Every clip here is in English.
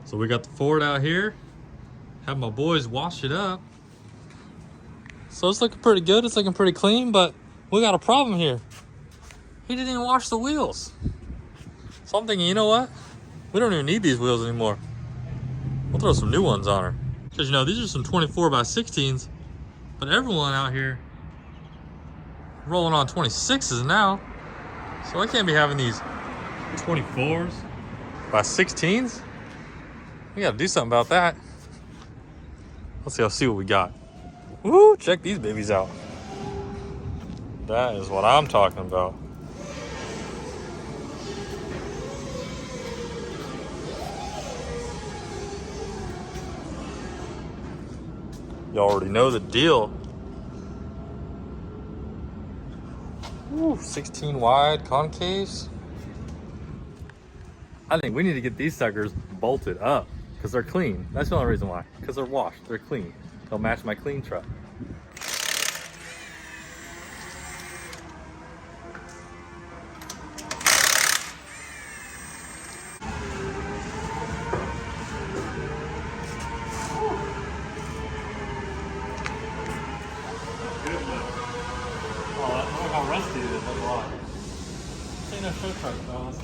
So we got the Ford out here. Have my boys wash it up. So it's looking pretty good. It's looking pretty clean, but we got a problem here. He didn't even wash the wheels. So I'm thinking, you know what? We don't even need these wheels anymore. We'll throw some new ones on her. Because, you know, these are some 24x16s, but everyone out here rolling on 26s now. So I can't be having these 24s by 16s. We gotta do something about that. Let's see what we got. Woo, check these babies out. That is what I'm talking about. You already know the deal. Ooh, 16 wide concaves. I think we need to get these suckers bolted up because they're clean. That's the only reason why. Because they're washed, they're clean. They'll match my clean truck. How rusty it is, that's a lot. This ain't no show truck, fellas.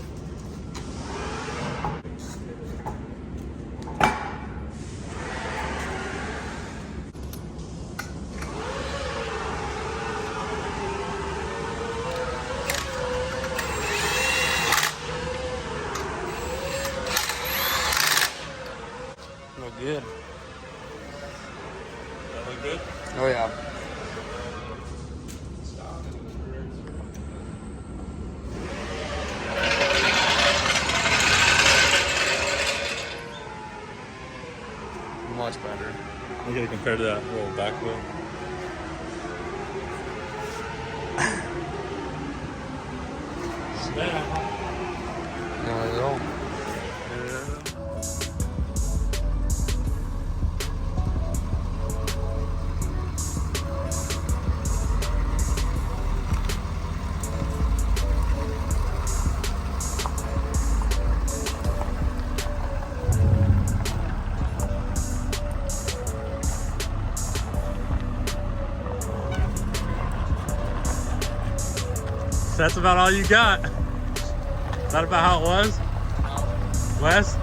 Look good. That look good? Oh yeah. Much better. Look at it compared to that little back wheel. Not at all. That's about all you got. Is that about how it was? Wes?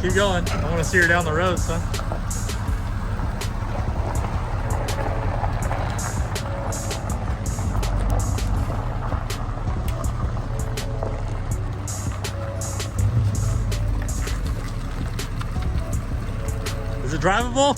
Keep going. I want to see her down the road, son. Is it drivable?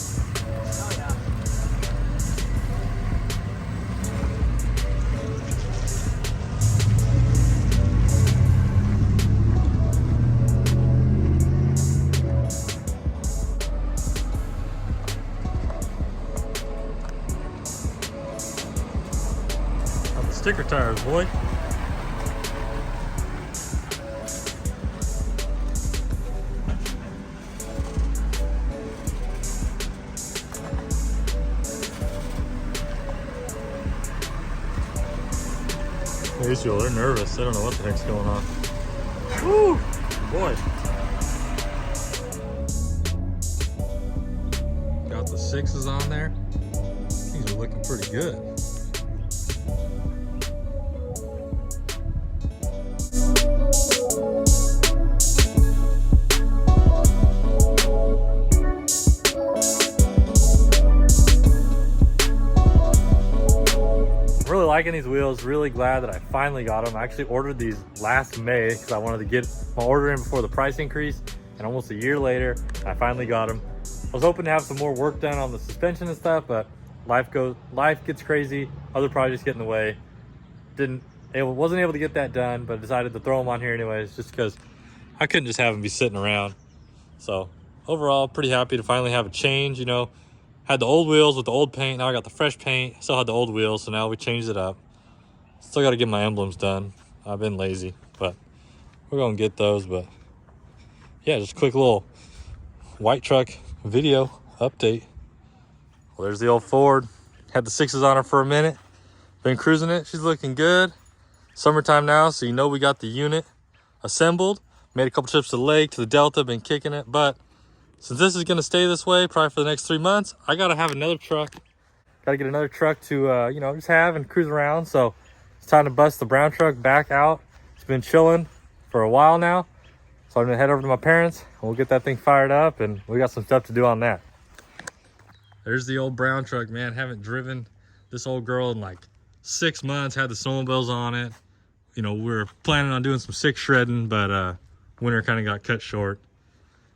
Sticker tires, boy. These people, they're nervous. They don't know what the heck's going on. Woo! Boy. Got the 6s on there. These are looking pretty good. Really liking these wheels, really glad that I finally got them. I actually ordered these last May because I wanted to get my order in before the price increase, and almost a year later I finally got them. I was hoping to have some more work done on the suspension and stuff, but life gets crazy, other projects get in the way. Wasn't able to get that done, but I decided to throw them on here anyways just because I couldn't just have them be sitting around. So overall, pretty happy to finally have a change. You know, had the old wheels with the old paint, now I got the fresh paint. Still had the old wheels, so now we changed it up. Still got to get my emblems done. I've been lazy, but we're gonna get those. But yeah, just a quick little white truck video update. Well, there's the old Ford. Had the 6s on her for a minute. Been cruising it. She's looking good. Summertime now, so you know we got the unit assembled. Made a couple trips to the lake, to the Delta, been kicking it. But since this is gonna stay this way probably for the next 3 months, I gotta have another truck. Gotta get another truck to, you know, just have and cruise around. So it's time to bust the brown truck back out. It's been chilling for a while now. So I'm gonna head over to my parents and we'll get that thing fired up, and we got some stuff to do on that. There's the old brown truck, man. Haven't driven this old girl in like 6 months, had the snowmobiles on it. You know, we were planning on doing some sick shredding, but winter kind of got cut short.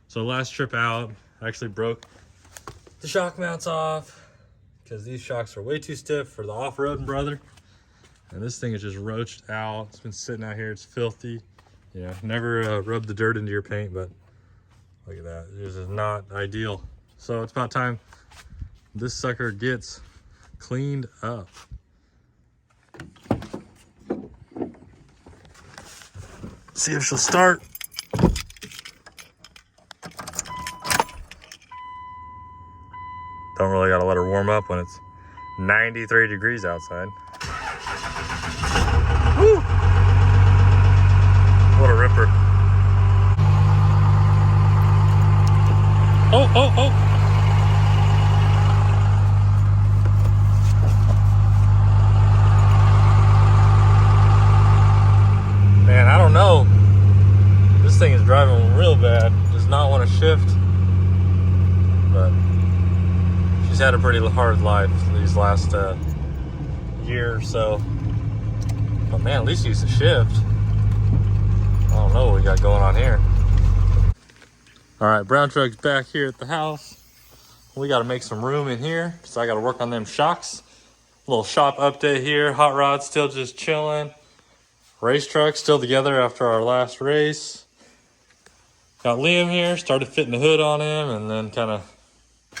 So last trip out, I actually broke the shock mounts off because these shocks are way too stiff for the off-roading brother. And this thing is just roached out. It's been sitting out here, it's filthy. Yeah, never rub the dirt into your paint, but look at that. This is not ideal. So it's about time this sucker gets cleaned up. See if she'll start. Don't really gotta let her warm up when it's 93 degrees outside. Woo! What a ripper. Oh, oh, oh. Man, I don't know. This thing is driving real bad. Does not want to shift. But she's had a pretty hard life these last year or so. But man, at least she used to shift. I don't know what we got going on here. All right, brown truck's back here at the house. We got to make some room in here, so I got to work on them shocks. Little shop update here. Hot rod's still just chilling. Race truck still together after our last race. Got Liam here, started fitting the hood on him, and then kind of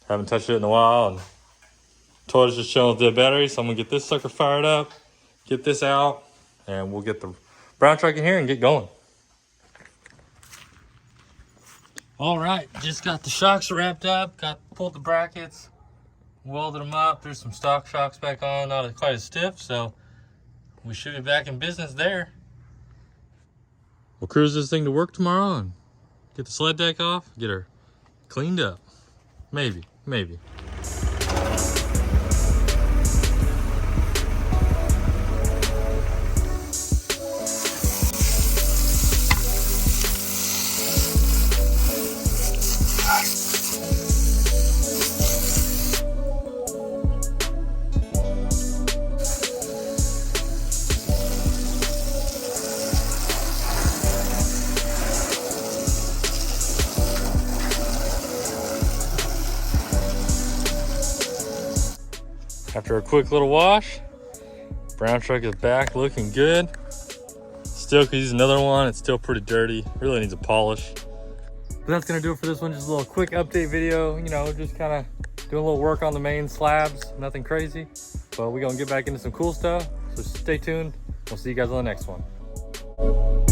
haven't touched it in a while. And Toy's just chilling with the battery, so I'm gonna get this sucker fired up, get this out, and we'll get the brown truck in here and get going. All right, just got the shocks wrapped up, pulled the brackets, welded them up, threw some stock shocks back on, not quite as stiff, so we should be back in business there. We'll cruise this thing to work tomorrow and get the sled deck off, get her cleaned up. Maybe. After a quick little wash, brown truck is back looking good. Still could use another one. It's still pretty dirty. Really needs a polish. But that's gonna do it for this one. Just a little quick update video. You know, just kind of doing a little work on the main slabs. Nothing crazy. But we're gonna get back into some cool stuff. So stay tuned. We'll see you guys on the next one.